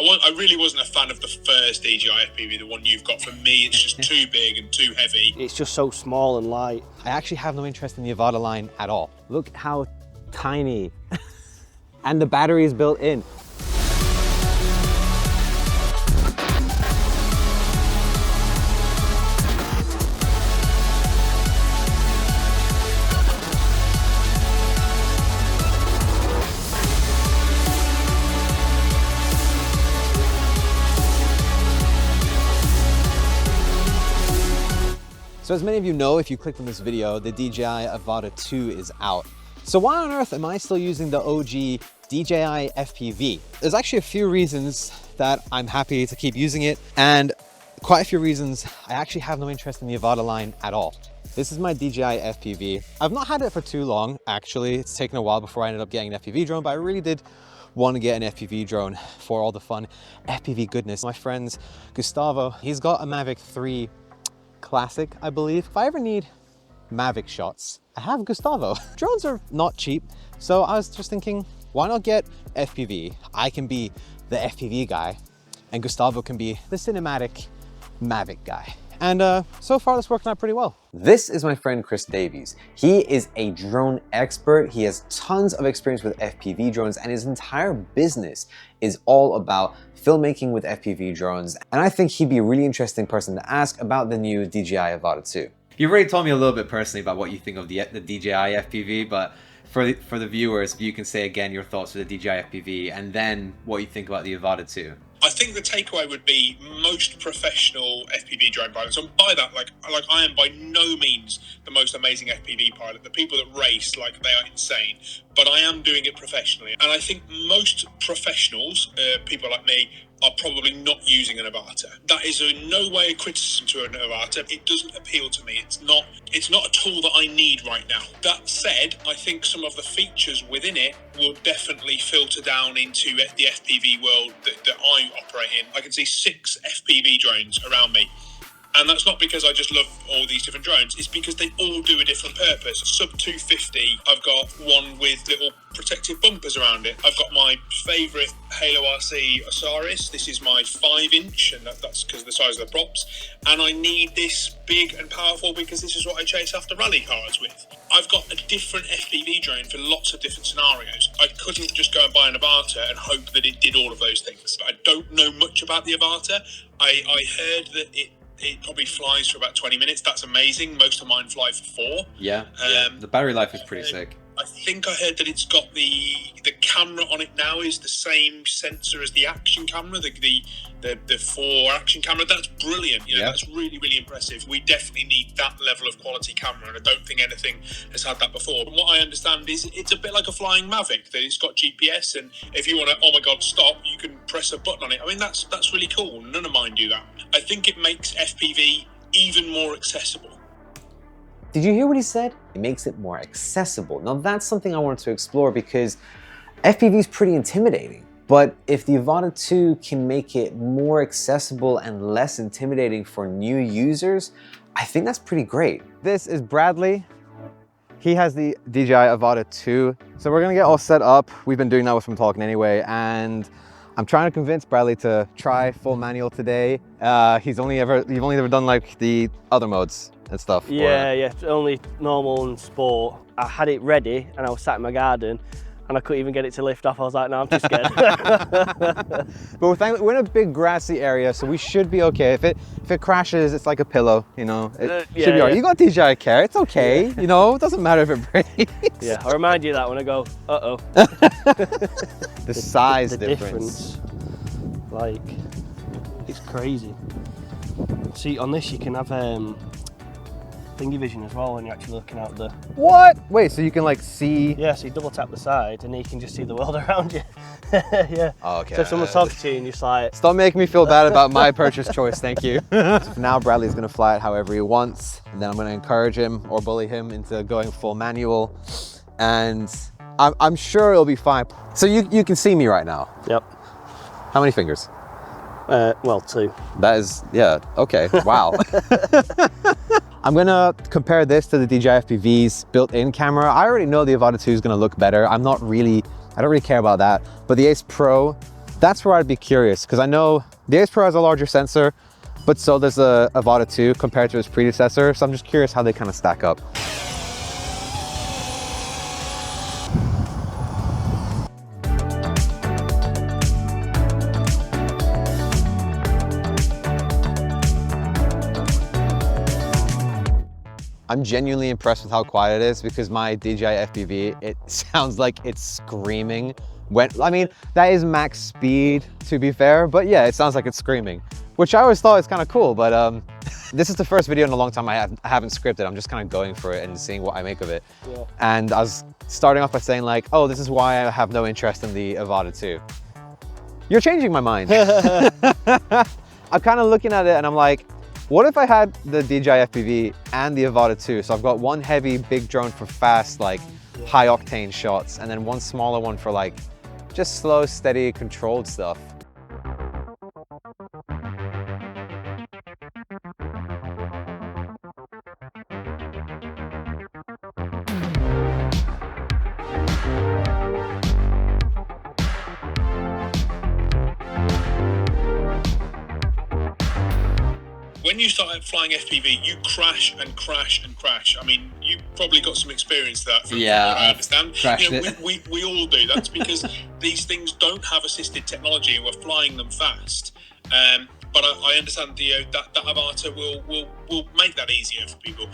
I really wasn't a fan of the first DJI FPV, the one you've got. For me, it's just too big and too heavy. It's just so small and light. I actually have no interest in the Avata line at all. Look how tiny. And the battery is built in. So as many of you know, if you clicked on this video, the DJI Avata 2 is out. So why on earth am I still using the OG DJI FPV? There's actually a few reasons that I'm happy to keep using it, and quite a few reasons I actually have no interest in the Avata line at all. This is my DJI FPV. I've not had it for too long, actually. It's taken a while before I ended up getting an FPV drone, but I really did want to get an FPV drone for all the fun FPV goodness. My friend Gustavo, he's got a Mavic 3 Classic, I believe. If I ever need Mavic shots, I have Gustavo. Drones are not cheap, so I was just thinking, why not get FPV? I can be the FPV guy, and Gustavo can be the cinematic Mavic guy. And so far, this worked out pretty well. This is my friend Chris Davies. He is a drone expert. He has tons of experience with FPV drones, and his entire business is all about filmmaking with FPV drones. And I think he'd be a really interesting person to ask about the new DJI Avata 2. You've already told me a little bit personally about what you think of the DJI FPV, but for the viewers, if you can say again your thoughts with the DJI FPV and then what you think about the Avata 2. I think the takeaway would be most professional FPV drone pilots, and by that, like I am by no means the most amazing FPV pilot. The people that race, like, they are insane, but I am doing it professionally. And I think most professionals, people like me, are probably not using an Avata. That is in no way a criticism to an Avata. It doesn't appeal to me. It's not a tool that I need right now. That said, I think some of the features within it will definitely filter down into the FPV world that I operate in. I can see 6 FPV drones around me. And that's not because I just love all these different drones. It's because they all do a different purpose. Sub 250, I've got one with little protective bumpers around it. I've got my favourite Halo RC Osiris. This is my 5-inch, and that's because of the size of the props. And I need this big and powerful because this is what I chase after rally cars with. I've got a different FPV drone for lots of different scenarios. I couldn't just go and buy an Avata and hope that it did all of those things. I don't know much about the Avata. I heard that it probably flies for about 20 minutes. That's amazing. Most of mine fly for 4. Yeah, the battery life is pretty sick. I think I heard that it's got the camera on it now is the same sensor as the action camera, the 4 action camera. That's brilliant. You know, that's really, really impressive. We definitely need that level of quality camera, and I don't think anything has had that before. From what I understand is it's a bit like a flying Mavic, that it's got GPS, and if you want to, oh my God, stop, you can press a button on it. I mean, that's really cool. None of mine do that. I think it makes FPV even more accessible. Did you hear what he said? It makes it more accessible. Now that's something I wanted to explore because FPV is pretty intimidating. But if the Avata 2 can make it more accessible and less intimidating for new users, I think that's pretty great. This is Bradley. He has the DJI Avata 2. So we're gonna get all set up. We've been doing that with him talking anyway, and I'm trying to convince Bradley to try full manual today. You've only ever done like the other modes and stuff. Yeah, only normal and sport. I had it ready and I was sat in my garden and I couldn't even get it to lift off. I was like, no, I'm too scared. But we're in a big grassy area, so we should be okay. If it crashes, it's like a pillow, you know. It should be all right. You got DJI Care, it's okay. You know, it doesn't matter if it breaks. Yeah, I remind you of that when I go, uh-oh. the size difference. Like, it's crazy. See, on this you can have thingy vision as well when you're actually looking out the... What? Wait, so you can like see... Yeah, so you double tap the side and then you can just see the world around you. Yeah. Oh, okay. So if someone's talking to you and you're just like... Stop making me feel bad about my purchase choice, thank you. So for now, Bradley's gonna fly it however he wants, and then I'm gonna encourage him or bully him into going full manual, and I'm sure it'll be fine. So you can see me right now? Yep. How many fingers? Well, 2. That is, yeah, okay, wow. I'm gonna compare this to the DJI FPV's built-in camera. I already know the Avata 2 is gonna look better. I don't really care about that. But the Ace Pro That's where I'd be curious, because I know the Ace Pro has a larger sensor, but so does the Avata 2 compared to its predecessor. So I'm just curious how they kind of stack up. I'm genuinely impressed with how quiet it is, because my DJI FPV, it sounds like it's screaming. I mean, that is max speed, to be fair, but yeah, it sounds like it's screaming, which I always thought was kind of cool. But this is the first video in a long time I haven't scripted. I'm just kind of going for it and seeing what I make of it. Yeah. And I was starting off by saying like, oh, this is why I have no interest in the Avata 2. You're changing my mind. I'm kind of looking at it and I'm like, what if I had the DJI FPV and the Avata 2? So I've got one heavy big drone for fast, like high octane shots, and then one smaller one for like just slow, steady, controlled stuff. When you start flying FPV, you crash and crash and crash. I mean, you probably got some experience of that from what I understand. We all do. That's because these things don't have assisted technology and we're flying them fast. But I understand that Avata will make that easier for people.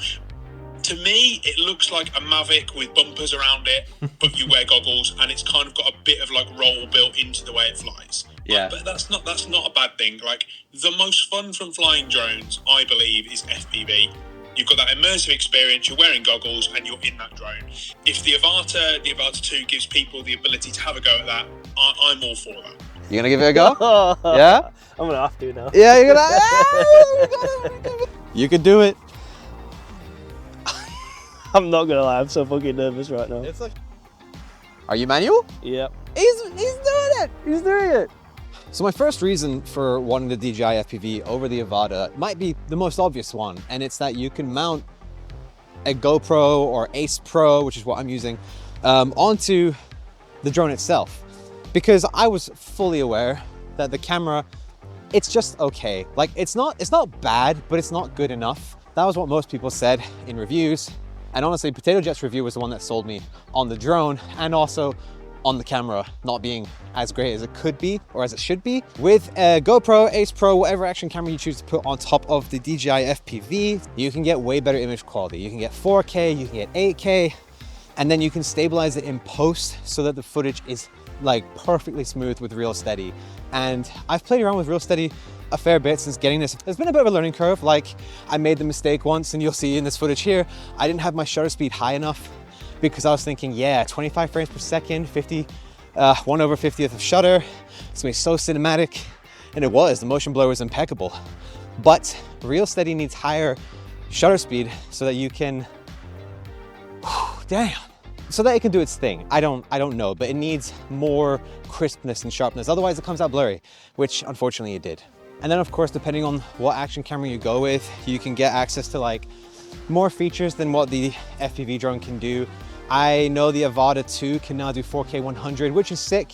To me, it looks like a Mavic with bumpers around it, but you wear goggles, and it's kind of got a bit of like roll built into the way it flies. Yeah. But that's not a bad thing. Like, the most fun from flying drones, I believe, is FPV. You've got that immersive experience, you're wearing goggles, and you're in that drone. If the Avata 2 gives people the ability to have a go at that, I'm all for that. You gonna give it a go? Yeah? I'm gonna have to now. Yeah, you're gonna. You could do it. I'm not gonna lie, I'm so fucking nervous right now. Are you manual? Yep. He's doing it! He's doing it! So my first reason for wanting the DJI FPV over the Avata might be the most obvious one, and it's that you can mount a GoPro or Ace Pro, which is what I'm using, onto the drone itself. Because I was fully aware that the camera, it's just okay. Like, it's not bad, but it's not good enough. That was what most people said in reviews. And honestly, Potato Jet's review was the one that sold me on the drone and also on the camera not being as great as it could be or as it should be. With a GoPro, Ace Pro, whatever action camera you choose to put on top of the DJI FPV, you can get way better image quality. You can get 4K, you can get 8K, and then you can stabilize it in post so that the footage is like perfectly smooth with Real Steady. And I've played around with Real Steady a fair bit since getting this. There's been a bit of a learning curve. Like, I made the mistake once, and you'll see in this footage here, I didn't have my shutter speed high enough because I was thinking, yeah, 25 frames per second, 1/50th of shutter, it's gonna be so cinematic. And it was, the motion blur was impeccable. But Real Steady needs higher shutter speed so that you can, so that it can do its thing. I don't know, but it needs more crispness and sharpness. Otherwise it comes out blurry, which unfortunately it did. And then of course, depending on what action camera you go with, you can get access to like more features than what the FPV drone can do. I know the Avata 2 can now do 4K 100, which is sick,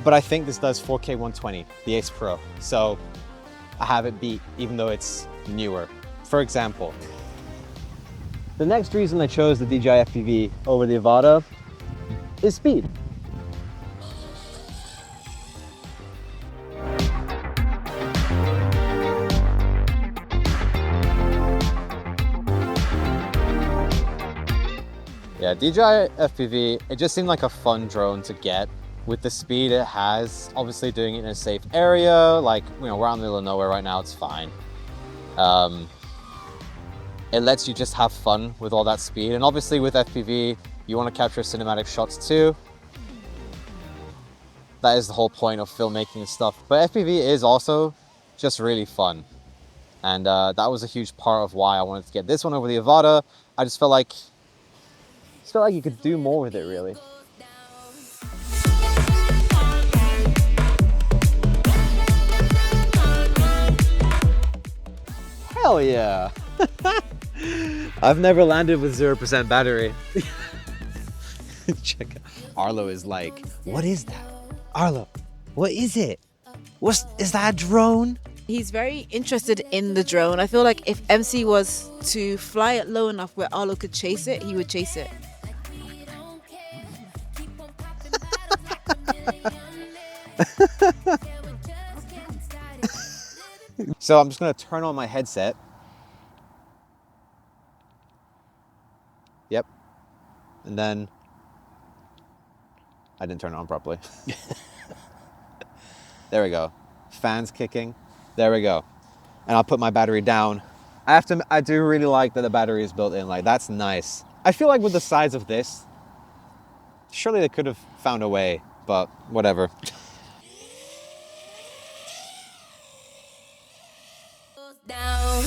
but I think this does 4K 120, the Ace Pro. So I have it beat, even though it's newer. For example, the next reason I chose the DJI FPV over the Avata is speed. Yeah, DJI FPV, it just seemed like a fun drone to get with the speed it has. Obviously doing it in a safe area, like, you know, we're out in the middle of nowhere right now, it's fine. It lets you just have fun with all that speed. And obviously with FPV, you want to capture cinematic shots too. That is the whole point of filmmaking and stuff. But FPV is also just really fun. And that was a huge part of why I wanted to get this one over the Avata. I just felt like you could do more with it, really. Hell yeah! I've never landed with 0% battery. Check out. Arlo is like, what is that? Arlo, What is it? Is that a drone? He's very interested in the drone. I feel like if MC was to fly it low enough where Arlo could chase it, he would chase it. So I'm just gonna turn on my headset. Yep. And then I didn't turn it on properly. There we go. Fans kicking. There we go. And I'll put my battery down. I do really like that the battery is built in. Like, that's nice. I feel like with the size of this, surely they could have found a way, but whatever. Down.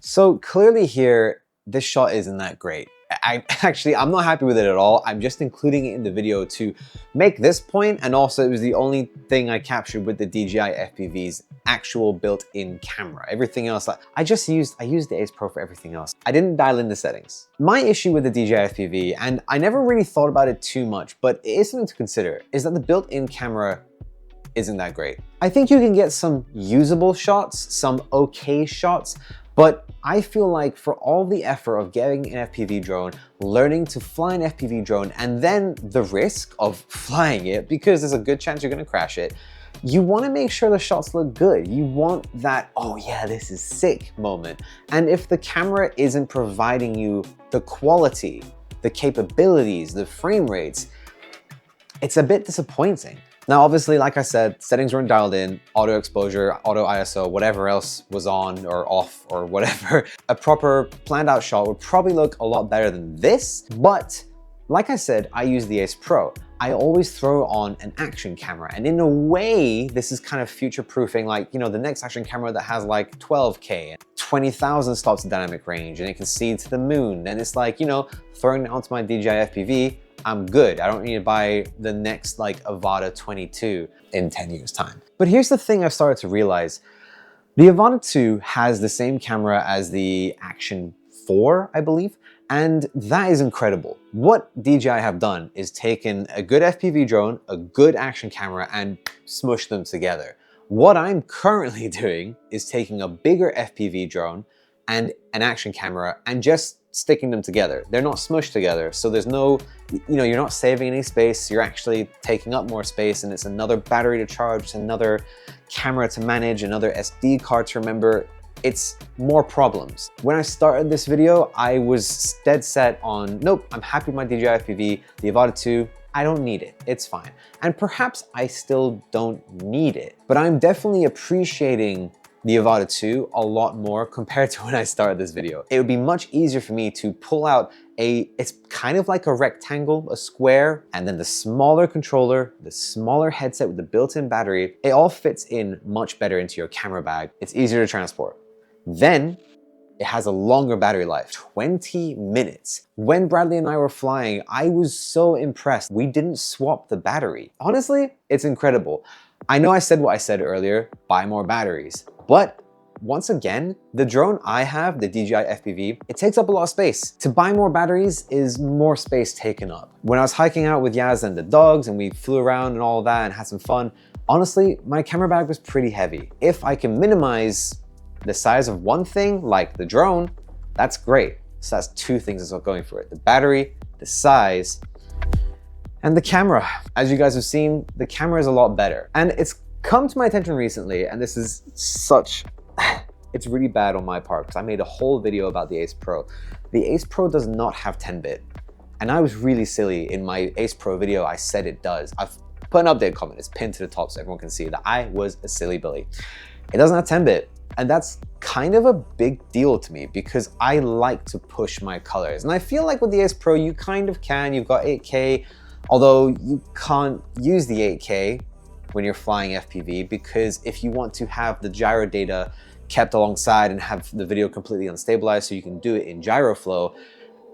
So clearly here, this shot isn't that great. I'm not happy with it at all. I'm just including it in the video to make this point, and also it was the only thing I captured with the DJI FPV's actual built-in camera. Everything else, I used the Ace Pro for everything else. I didn't dial in the settings. My issue with the DJI FPV, and I never really thought about it too much, but it is something to consider, is that the built-in camera isn't that great. I think you can get some usable shots, some okay shots, but I feel like for all the effort of getting an FPV drone, learning to fly an FPV drone, and then the risk of flying it, because there's a good chance you're gonna crash it, you wanna make sure the shots look good. You want that, oh yeah, this is sick moment. And if the camera isn't providing you the quality, the capabilities, the frame rates, it's a bit disappointing. Now, obviously, like I said, settings weren't dialed in, auto exposure, auto ISO, whatever else was on or off or whatever. A proper planned out shot would probably look a lot better than this, but like I said, I use the Ace Pro. I always throw on an action camera, and in a way, this is kind of future-proofing, like, you know, the next action camera that has like 12K, 20,000 stops of dynamic range, and it can see to the moon, and it's like, you know, throwing it onto my DJI FPV, I'm good. I don't need to buy the next like Avata 22 in 10 years time. But here's the thing I've started to realize. The Avata 2 has the same camera as the Action 4, I believe, and that is incredible. What DJI have done is taken a good FPV drone, a good action camera, and smushed them together. What I'm currently doing is taking a bigger FPV drone and an action camera and just sticking them together. They're not smushed together, so there's no, you know, you're not saving any space, you're actually taking up more space, and it's another battery to charge, it's another camera to manage, another SD card to remember. It's more problems. When I started this video, I was dead set on, nope, I'm happy with my DJI FPV, the Avata 2, I don't need it, it's fine. And perhaps I still don't need it, but I'm definitely appreciating the Avata 2 a lot more compared to when I started this video. It would be much easier for me to pull out it's kind of like a rectangle, a square, and then the smaller controller, the smaller headset with the built-in battery, it all fits in much better into your camera bag. It's easier to transport. Then it has a longer battery life, 20 minutes. When Bradley and I were flying, I was so impressed. We didn't swap the battery. Honestly, it's incredible. I know I said what I said earlier, buy more batteries, but once again, the drone I have, the DJI FPV, it takes up a lot of space. To buy more batteries is more space taken up. When I was hiking out with Yaz and the dogs and we flew around and all that and had some fun, honestly, my camera bag was pretty heavy. If I can minimize the size of one thing, like the drone, that's great. So that's two things that's going for it. The battery, the size, and the camera. As you guys have seen, the camera is a lot better. And it's come to my attention recently, and this is such, it's really bad on my part because I made a whole video about the Ace Pro. The Ace Pro does not have 10-bit. And I was really silly. In my Ace Pro video, I said it does. I've put an update comment, it's pinned to the top so everyone can see that I was a silly Billy. It doesn't have 10-bit. And that's kind of a big deal to me because I like to push my colors. And I feel like with the Ace Pro, you kind of can. You've got 8K, although you can't use the 8K when you're flying FPV, because if you want to have the gyro data kept alongside and have the video completely unstabilized so you can do it in gyro flow,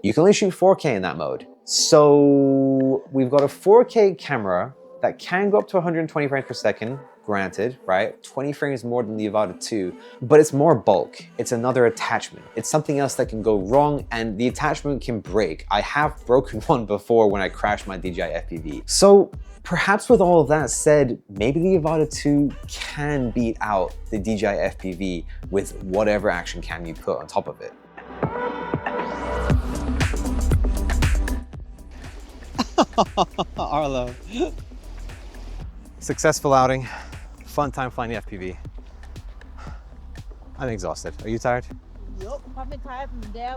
you can only shoot 4K in that mode. So we've got a 4K camera that can go up to 120 frames per second, granted, right? 20 frames more than the Avata 2, but it's more bulk. It's another attachment. It's something else that can go wrong, and the attachment can break. I have broken one before when I crashed my DJI FPV. So perhaps with all of that said, maybe the Avata 2 can beat out the DJI FPV with whatever action cam you put on top of it. Arlo. Successful outing. Fun time flying the FPV. I'm exhausted. Are you tired? Yup, I've been tired from there.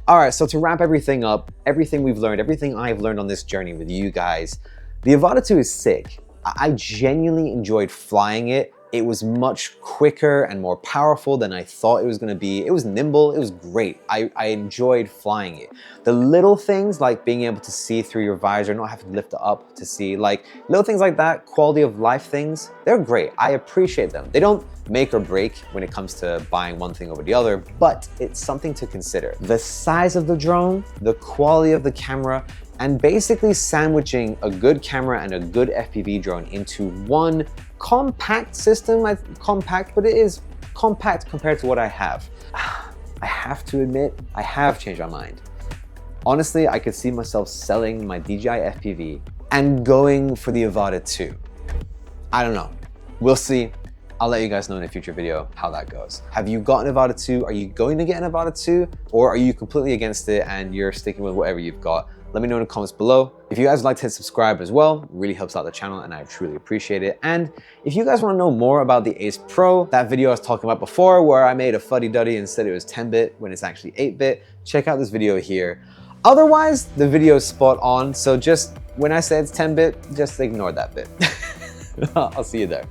All right, so to wrap everything up, everything we've learned, everything I've learned on this journey with you guys, the Avata 2 is sick. I genuinely enjoyed flying it. It was much quicker and more powerful than I thought it was gonna be. It was nimble, it was great. I enjoyed flying it. The little things like being able to see through your visor, not having to lift it up to see, like little things like that, quality of life things, they're great. I appreciate them. They don't make or break when it comes to buying one thing over the other, but it's something to consider. The size of the drone, the quality of the camera, and basically sandwiching a good camera and a good FPV drone into one compact system. Compact, but it is compact compared to what I have. I have to admit, I have changed my mind. Honestly, I could see myself selling my DJI FPV and going for the Avata 2. I don't know. We'll see. I'll let you guys know in a future video how that goes. Have you got an Avata 2? Are you going to get an Avata 2? Or are you completely against it and you're sticking with whatever you've got? Let me know in the comments below. If you guys would like to hit subscribe as well, it really helps out the channel and I truly appreciate it. And if you guys want to know more about the Ace Pro, that video I was talking about before where I made a fuddy-duddy and said it was 10-bit when it's actually 8-bit, check out this video here. Otherwise, the video is spot on, so just when I say it's 10-bit, just ignore that bit. I'll see you there.